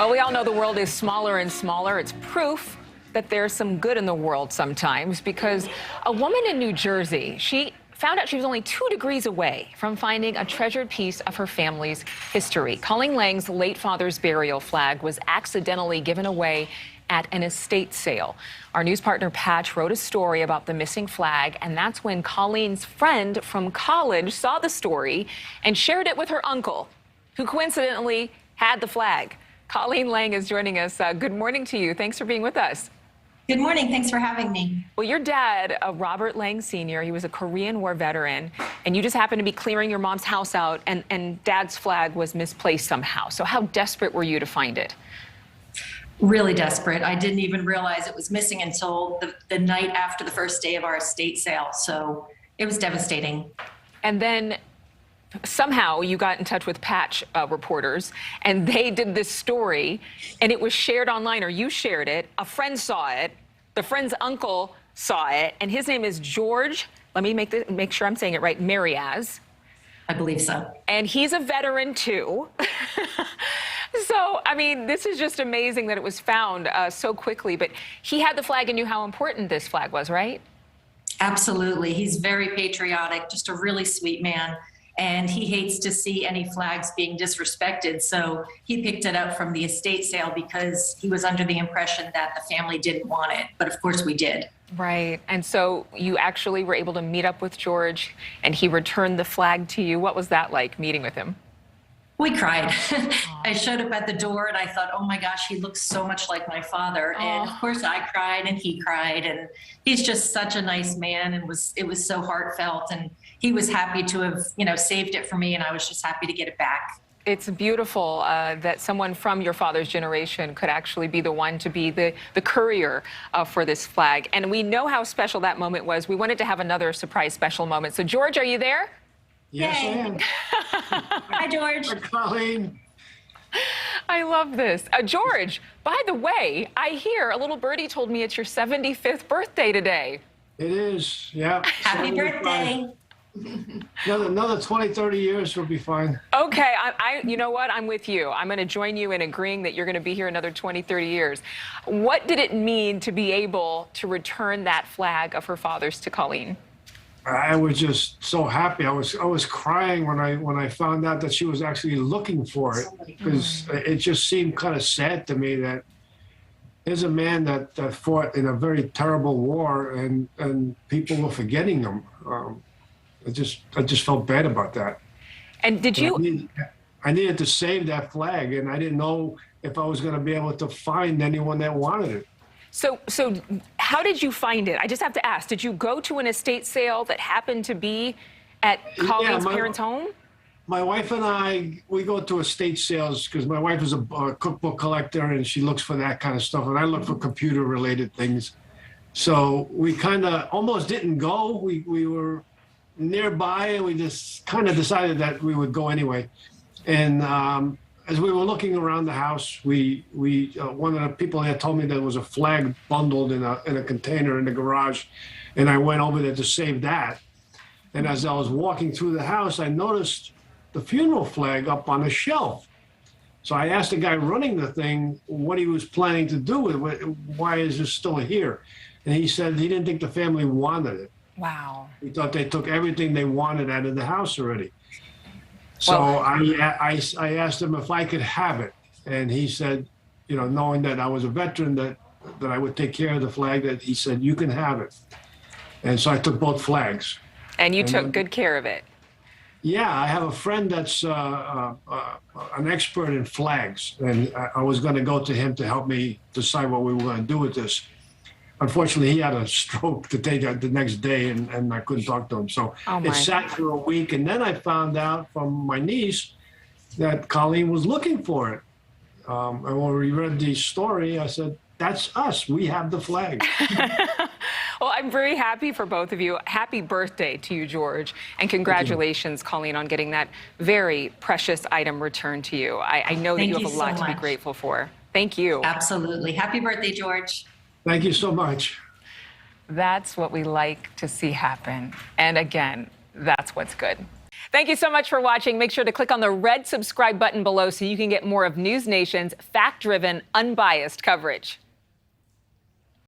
Well, we all know the world is smaller and smaller. It's proof that there's some good in the world sometimes, because a woman in New Jersey, she found out she was only 2 degrees away from finding a treasured piece of her family's history. Colleen Lang's late father's burial flag was accidentally given away at an estate sale. Our news partner Patch wrote a story about the missing flag, and that's when Colleen's friend from college saw the story and shared it with her uncle, who coincidentally had the flag. Colleen Lang is joining us. Good morning to you. Thanks for being with us. Good morning. Thanks for having me. Well, your dad, Robert Lang Sr., he was a Korean War veteran, and you just happened to be clearing your mom's house out, and Dad's flag was misplaced somehow. So how desperate were you to find it? Really desperate. I didn't even realize it was missing until the night after the first day of our estate sale. So it was devastating. And then somehow you got in touch with Patch reporters, and they did this story, and it was shared online, or you shared it. A friend saw it. The friend's uncle saw it, and his name is George. Let me make sure I'm saying it right. Mariaz. I believe so. And he's a veteran too. So, I mean, this is just amazing that it was found so quickly. But he had the flag and knew how important this flag was, right? Absolutely. He's very patriotic, just a really sweet man. And he hates to see any flags being disrespected. So he picked it up from the estate sale because he was under the impression that the family didn't want it. But of course we did. Right. And so you actually were able to meet up with George, and he returned the flag to you. What was that like, meeting with him? We cried. I showed up at the door and I thought, oh my gosh, he looks so much like my father. And of course I cried and he cried, and he's just such a nice man, and it was so heartfelt, and he was happy to have, saved it for me, and I was just happy to get it back. It's beautiful that someone from your father's generation could actually be the one to be the courier for this flag. And we know how special that moment was. We wanted to have another surprise special moment. So George, are you there? Yes, Yay. I am. Hi, George. Hi, Colleen. I love this. George, by the way, I hear a little birdie told me it's your 75th birthday today. It is, yeah. Happy birthday. Another 20, 30 years will be fine. Okay, you know what? I'm with you. I'm going to join you in agreeing that you're going to be here another 20, 30 years. What did it mean to be able to return that flag of her father's to Colleen? I was just so happy. I was crying when I found out that she was actually looking for it, because it just seemed kind of sad to me that there's a man that fought in a very terrible war, and people were forgetting him. I just felt bad about that. And did you? I needed to save that flag, and I didn't know if I was going to be able to find anyone that wanted it. So how did you find it? I just have to ask, did you go to an estate sale that happened to be at Colleen's parents' home? My wife and I, we go to estate sales because my wife is a cookbook collector, and she looks for that kind of stuff, and I look for computer-related things. So we kind of almost didn't go. We were nearby, and we just kind of decided that we would go anyway. And as we were looking around the house, one of the people there told me there was a flag bundled in a container in the garage, and I went over there to save that. And as I was walking through the house, I noticed the funeral flag up on a shelf. So I asked the guy running the thing what he was planning to do with it. Why is it still here? And he said he didn't think the family wanted it. Wow. He thought they took everything they wanted out of the house already. So I asked him if I could have it, and he said, knowing that I was a veteran, that I would take care of the flag, that he said, you can have it. And so I took both flags. And you took good care of it. Yeah, I have a friend that's an expert in flags, and I was going to go to him to help me decide what we were going to do with this. Unfortunately, he had a stroke to take the next day, and I couldn't talk to him. So it sat for a week, and then I found out from my niece that Colleen was looking for it. And when we read the story, I said, that's us. We have the flag. Well, I'm very happy for both of you. Happy birthday to you, George. And congratulations, Colleen, on getting that very precious item returned to you. I know that you have a lot to be grateful for. Thank you. Absolutely. Happy birthday, George. Thank you so much. That's what we like to see happen. And again, that's what's good. Thank you so much for watching. Make sure to click on the red subscribe button below so you can get more of News Nation's fact-driven, unbiased coverage.